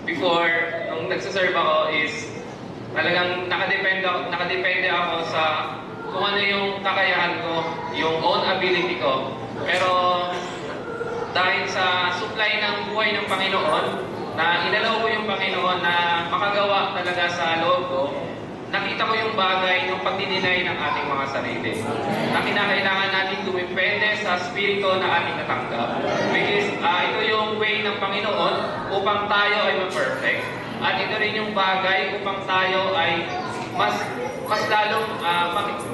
Before, nung nagsaserve ako is talagang nakadepende ako sa kung ano yung kakayahan ko, yung own ability ko. Pero dahil sa supply ng buhay ng Panginoon, na inalaw ko yung Panginoon na makagawa talaga sa loob ko, nakita ko yung bagay ng pagdininay ng ating mga sarili. Na kinakailangan natin dumepende sa spirito na ating natanggap. Which is, ito yung way ng Panginoon upang tayo ay ma-perfect. At ito rin yung bagay upang tayo ay mas lalong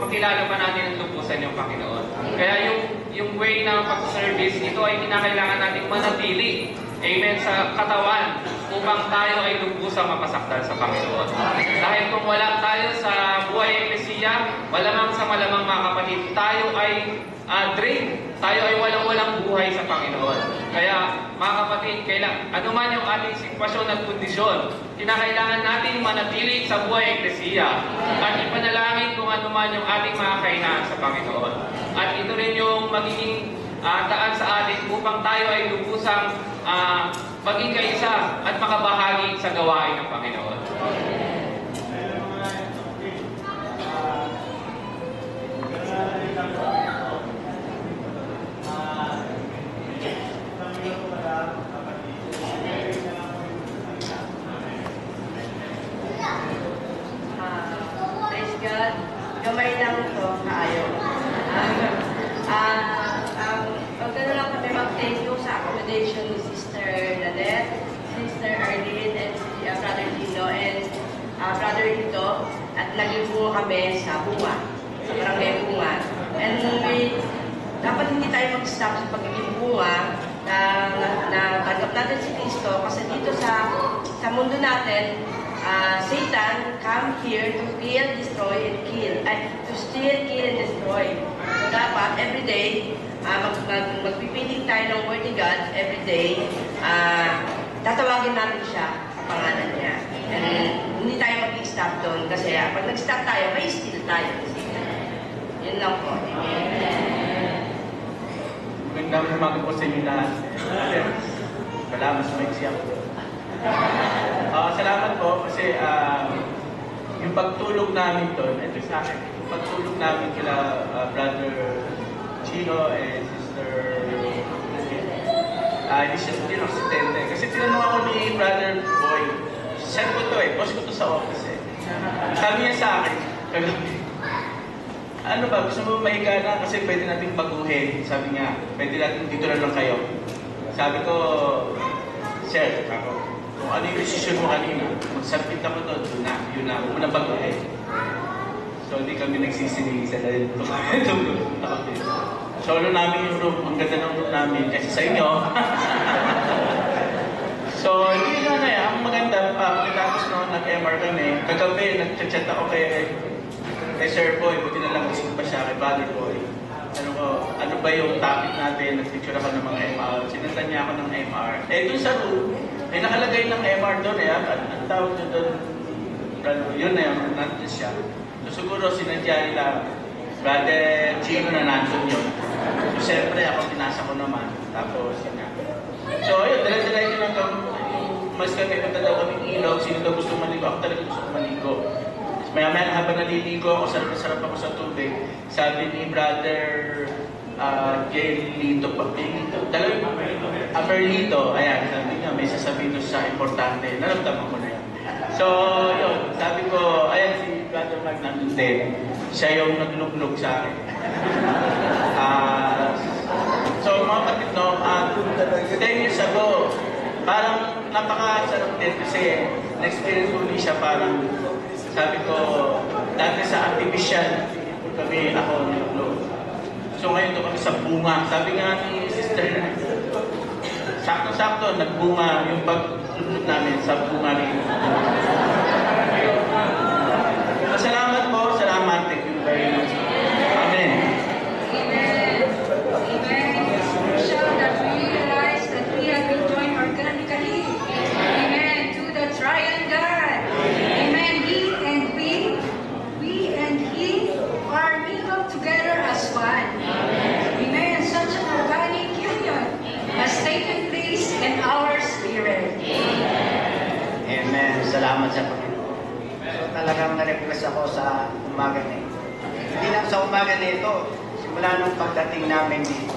makilala pa natin ang lubusan yung Panginoon. Kaya yung way ng pag-service, ito ay kinakailangan natin manatili. Amen, sa katawan upang tayo ay lubusang mapasakdal sa Panginoon. Dahil kung wala tayo sa buhay eklesiya, malamang sa malamang mga kapatid, tayo ay drain. Tayo ay walang-walang buhay sa Panginoon. Kaya mga kapatid, ano man yung ating sitwasyon at kondisyon, kinakailangan natin manatili sa buhay eklesiya at ipanalangin kung ano man yung ating mga kahinaan sa Panginoon. At ito rin yung magiging daan sa atin upang tayo ay lubusang maging kaisa at makabahagi sa gawain ng Panginoon. Praise God. Gamay lang ito, kaayo. Magkano lang kami mag-thank you sa accommodation ni Sister Nanette, Sister Arlene, and Brother Dino, and Brother Lito. At naging bunga kami sa bunga, sa barangay bunga. And dapat hindi tayo mag-stop sa pagiging bunga na tanggap natin si Kristo. Kasi dito sa mundo natin, Satan come here to kill, destroy, and kill. To steal, kill, and destroy. So dapat, every day, magpipiling tayo ng Word ni God every day. Tatawagin natin siya sa pangalan niya. And hindi tayo mag-stop doon kasi pag nag-stop tayo, may steal tayo. Yun lang po. Magandang umaga po sa inyo lahat. Wala, mas may siya po. Salamat po kasi yung pagtulog namin doon, ito sa akin, yung pagtulog namin kila Brother Chino and Sister hindi siya si Tente. Kasi tinanong ako ni Brother Boy, saan ko to boss ko to sa office Sabi niya sa akin, ano ba, gusto mo mahiga na kasi pwede natin baguhin. Sabi niya, pwede natin dito na lang kayo. Sabi ko, Sir, kung ano yung decision mo kanina, magsabit ako doon, yun na, huwag mo na baguhin. So, hindi kami nagsisinigisan dahil tulog na kami. Solo namin yung room, ang ganda ng room namin, kasi sa inyo. So, hindi na ang maganda, pagkatapos noon, nag-MR kami, kagabi, nag-chat ako kay Sir Boy, buti na lang isip pa siya kay Brother Boy. Ano ba yung topic natin, nag-picture ako ng mga MR, sinundan niya ako ng MR. Doon sa room, nakalagay ng MR doon ang tawag nyo doon, yun na yun, nandun siya. So, siguro sinadya nila, Brother Chino na nandun yun. So, siyempre ako, pinasa ko naman. Tapos, yun nga. So, ayun, dala-dala lang mas kami punta daw kami ilog, sino daw gusto maligo. Ako talaga gusto maligo. Maya-maya habang naliligo ako, sarap ako sa tubig. Sabi ni Brother Lito, Aperlito, ayan, sabi niya, may sasabihin doon sa importante. Naramdaman ko na yan. So, yun, sabi ko, ayan si Brother Mark nandun din. Siya yung nagluglog sa akin. So, mga kapit, no, 10 years ago, parang napakasarap din kasi na-experience ko ulit siya parang sabi ko, dati sa artificial, ako nilulog. So ngayon doon kami sa bunga. Sabi nga ni Sister, sakto-sakto, nagbunga yung pag-lulog namin sa bunga rin. Salamat po, salamat. Thank you very much. Amen. Amen. Amen. Shout that we realize that we have been joined organically. Amen. To the triune God. Amen. He and we and He are mingled together as one. Amen. Such an organic union has taken place in our spirit. salamat sa Panginoon. So talagang na-request ako sa umaga na ito. Hindi lang sa umaga na ito, simula nung pagdating namin dito.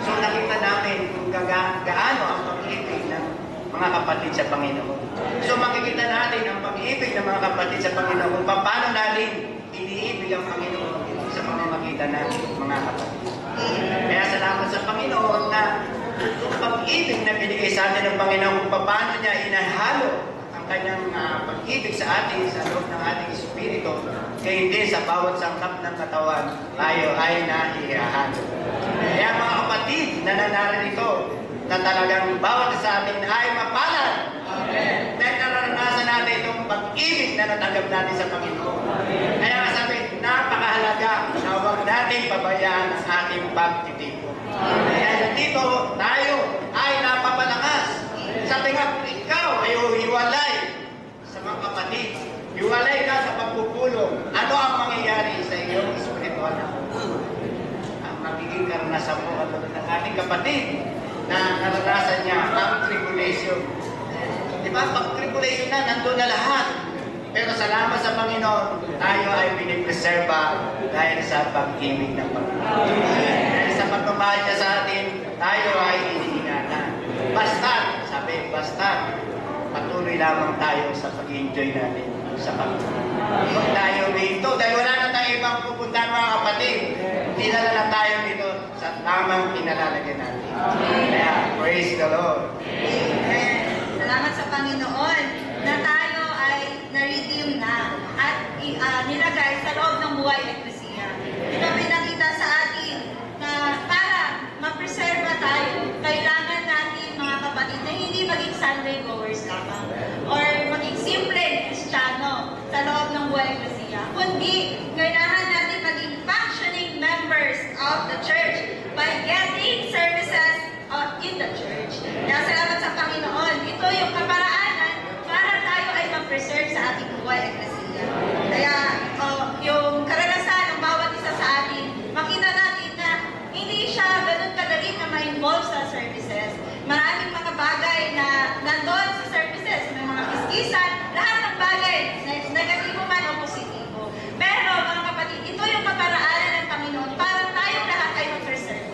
So nakita namin kung gaano ang pag-ibig ng mga kapatid sa Panginoon. So makikita natin ang pag-ibig ng mga kapatid sa Panginoon kung paano natin iniibig ang Panginoon sa pamamagitan ng mga kapatid. Kaya salamat sa Panginoon na yung pag-ibig na binigay sa atin ng Panginoon kung paano niya inahalo ang kanyang pag-ibig sa atin sa loob ng ating espiritu, kaya hindi sa bawat sangkap ng katawan tayo ay nahihahalo. Kaya mga kapatid na nanarito na talagang bawat sa atin ay mapalad. Dahil naranasan natin itong pag-ibig na natanggap natin sa Panginoon. Kaya nga sabi, napakahalaga na huwag natin pabayaan ang ating pagtitipo. Kaya dito tayo ay napapalakas. Sabi nga, ikaw ay hiwalay sa mga kapatid. Hiwalay ka sa pagpupulong. Ano ang mangyayari sa iyong espiritual na pagpupulong? Ang magiging karanasan mo at ng ating kapatid na naranasan niya ang tribulation. Diba? Pag tribulation na, nandun na lahat. Pero salamat sa Panginoon, tayo ay pinipreserba dahil sa pag-ibig ng Panginoon. Dahil sa pagmamahal niya sa atin, tayo ay iniingatan. Basta, patuloy lamang tayo sa pag-enjoy natin sa Panginoon. Huwag tayo dito, dahil wala na tayo ibang pupuntahan mga kapatid. Dinala na tayo dito sa tamang pinalalagyan natin. Kaya, praise the Lord. Amen. Salamat sa Panginoon na tayo ay na-redeem na at nilagay sa loob ng buhay eklesiya. Ito pinakita sa atin na para ma-preserva tayo, kailangan natin mga kapatid na hindi maging Sunday goers lamang or maging simple Kristiyano sa loob ng buhay eklesiya, kundi kailangan natin maging functioning members of the church by getting services in the church. Kaya salamat sa Panginoon. Ito yung kaparaanan para tayo ay mag-preserve sa ating buhay eklesiya. Kaya yung karanasan ng bawat isa sa atin, makita natin na hindi siya ganun kadali na ma-involve sa services. Maraming mga bagay na nandun sa services, may mga kiskisan, lahat ng bagay, negatibo man o positibo. Pero mga kapatid, ito yung kaparaanan ng Panginoon para tayong lahat ay mag-preserve.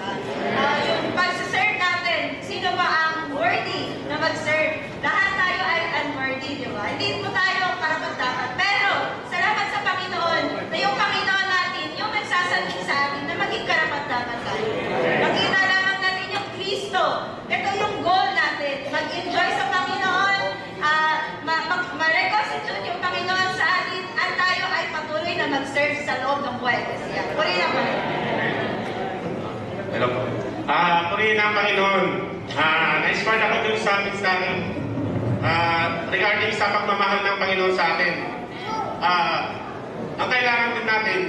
Yung pag-serve natin, sino ba ang worthy na mag-serve? Lahat tayo ay unworthy, di ba? Hindi po tayo karapat-dapat. Pero, salamat sa Panginoon na yung Panginoon natin, yung nagsasabi sa atin na maging karapat-dapat tayo. Makita lamang natin yung Kristo. Ito yung goal natin. Mag-enjoy sa Panginoon, ma-reconstitute yung Panginoon sa atin, at tayo ay patuloy na mag-serve sa loob ng buhay eklesiya. Puri naman. Hello po. Purihin ang Panginoon. Na-inspired ako dun sa mensahe regarding sa pagmamahal ng Panginoon sa atin. Ang kailangan din natin,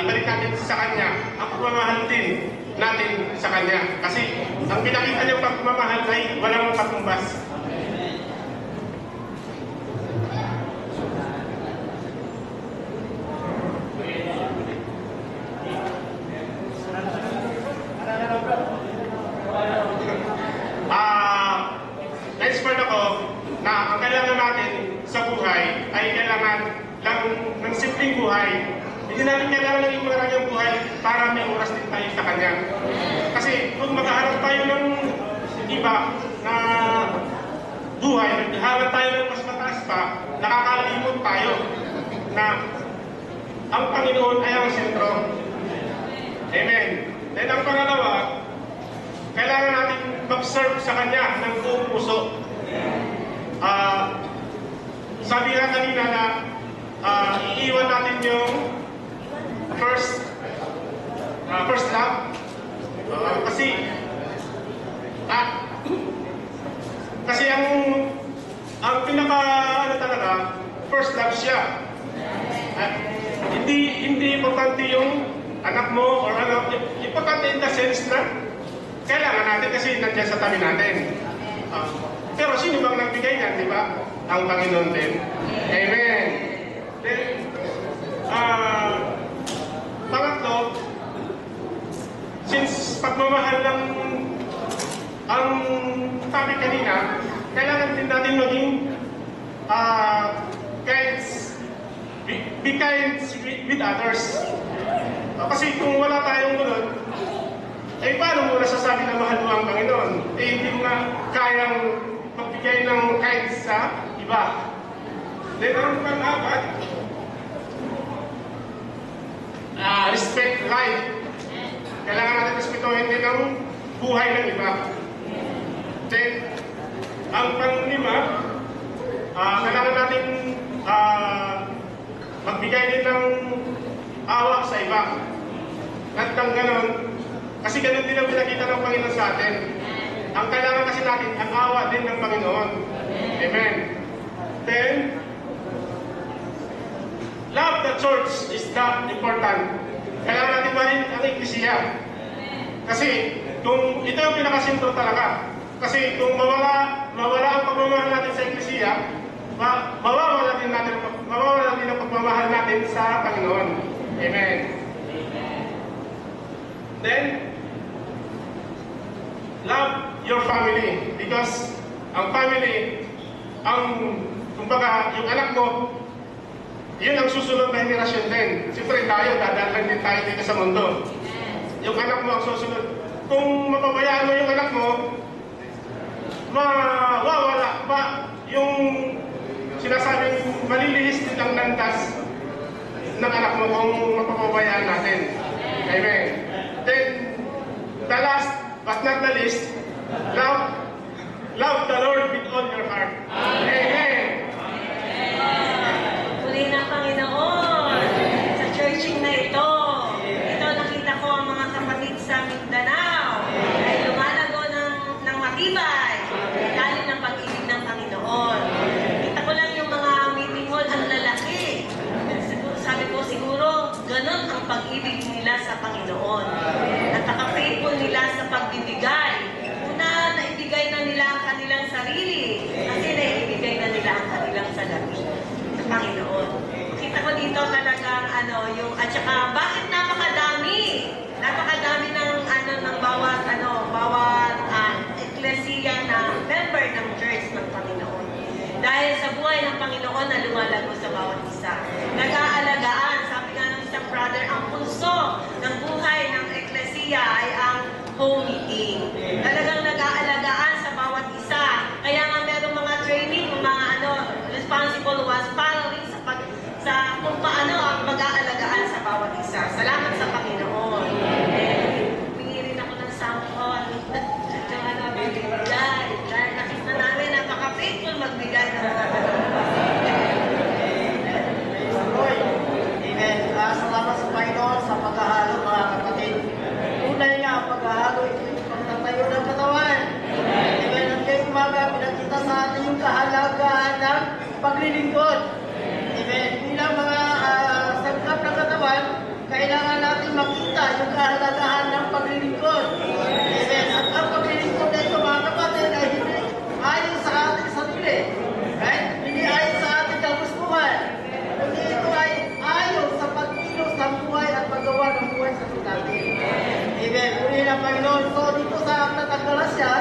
ibalik natin sa Kanya ang pagmamahal din natin sa Kanya. Kasi ang pinakita niyang pagmamahal ay walang pagkumbas. Na-inspired ako na ang kailangan natin sa buhay ay kailangan lang ng simpleng buhay. Hindi natin kailangan ng maraming buhay para may oras din tayo sa Kanya. Kasi kung maghahanap tayo ng iba na buhay, naghahanap tayo ng mas mataas pa, nakakalimot tayo na ang Panginoon ay ang sentro. Amen. Then ang pangalawa, kailangan natin mag-serve sa Kanya ng buong puso. Sabi nga kanina na iiwan natin yung first love. Kasi ang pinaka talaga, first love siya. Hindi importante yung anak mo or ano, importante in the sense na kailangan natin kasi nandiyan sa tabi natin. Pero sino bang nagbigay niyan, di ba? Ang Panginoon din. Amen. Then, pangatlo, since pagmamahal ng ang topic kanina, kailangan din natin maging be kind with others. Kasi kung wala tayong ganun, eh paano mo nasasabi na mahal mo ang Panginoon? Eh hindi mo na kayang magbigay ng kind sa iba. Then ang pang-apat, respect life. Kailangan natin respetuhin din ang buhay ng iba. Then, ang pang-lima, kailangan natin magbigay din ng awa sa iba. At ng ganon, kasi ganon din ang pinakita ng Panginoon sa atin. Ang kailangan kasi natin, ang awa din ng Panginoon. Amen. Then, love the church is not important. Kailangan natin mahalin ang Iglesia. Kasi kung ito yung pinakasinto talaga. Kasi kung mawala ang pagmamahal natin sa Iglesia, mawawala din ang pagmamahal natin sa Panginoon. Amen. Then, love your family. Because ang family, kumbaga, yung anak mo, yun ang susunod na henerasyon din. Siyempre tayo, dadaan din tayo dito sa mundo. Yung anak mo ang susunod. Kung mapabayaan mo yung anak mo, mawawala pa yung sinasabing malilihis din ang landas ng anak mo kung mapapabayaan natin. Amen. Then, the last but not the least, love the Lord with all your heart. Amen. Muli ng Panginoon, sa churching na ito, nakita ko ang mga kapatid sa Mindanao ay lumalago ng matibay, dahil ng pag-ibig ng Panginoon. Kita ko lang yung mga meeting hall, ang lalaki. Sabi ko siguro, ganun ang pag-ibig nila sa Panginoon. At naka-faithful nila sa pagbibigay. Una, naibigay na nila ang kanilang sarili kasi naibigay na nila ang kanilang salapi sa Panginoon. Kita ko dito talagang at saka bakit napakadami ng bawat eklesiya na member ng church ng Panginoon. Dahil sa buhay ng Panginoon na lumalago sa bawat isa. Nag-aalagaan, sabi nga ng isang brother, ang pulso ng buhay ng eklesiya ay ang home meeting. Talagang nag-aalagaan sa bawat isa. Kaya nga merong mga training, mga responsible ones, following sa kung paano ang mag-aalagaan sa bawat isa. Salamat sa Panginoon. Humingi rin ako ng sample. Bibigay. Dahil nakita namin napaka-faithful magbigay ng mga Amen. Salamat sa Panginoon sa paghahalo, mga kapatid. Unay nga ang paghahalo, ito yung pagtatayo ng katawan. Amen. At kayo umaga, pinakita sa atin yung kahalagahan ng paglilingkod. Amen. Bilang mga sangkap ng katawan, kailangan natin makita yung kahalagahan ng paglilingkod. Amen. At ang paglilingkod na ito, mga kapatid, ay hindi ayon sa ating sarili. Right? Hindi ayon sa ating kagustuhan. Kundi ito ay ayon sa pagkilos ng buhay at paggawa ng buhay sa atin. Amen. Purihin ang Panginoon. So dito sa Aklat ng Galasya,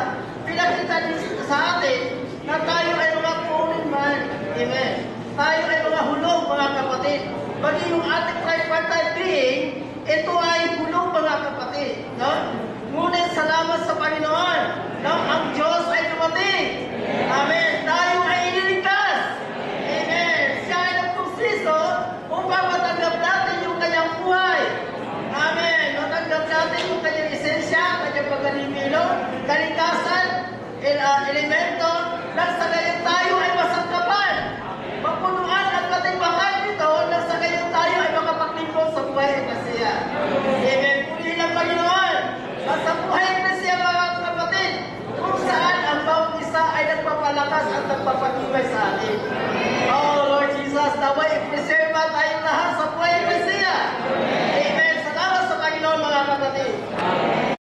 pinakita din sa atin na tayo ay mga kunin man. Amen. Tayo ay mga hulog, mga kapatid. Bagi yung ating tripartite being, ito ay hulog, mga kapatid. No? Ngunit salamat sa Panginoon. No? Ang Diyos ay dumating. Amen. Tayo ay iniligtas. Amen. Siya ay nagpusiso upang matanggap natin yung kanyang buhay. Amen. Matanggap natin yung kanyang esensya, kanyang pagkalimilo, kalikasan, elemento, nang sa gayon tayo ay masangkapan. Mapunuan at katibakan nito nang sa gayon tayo ay makapaglingkod sa buhay ng Eklesiya. Amen. Purihin ang Panginoon. At sa buhay ng Eklesiya, mga kapatid, kung saan ang bawat isa ay nagpapalakas at nagpapatibay sa atin. Oh Lord Jesus, naway i-preserve tayong lahat sa buhay ng Eklesiya.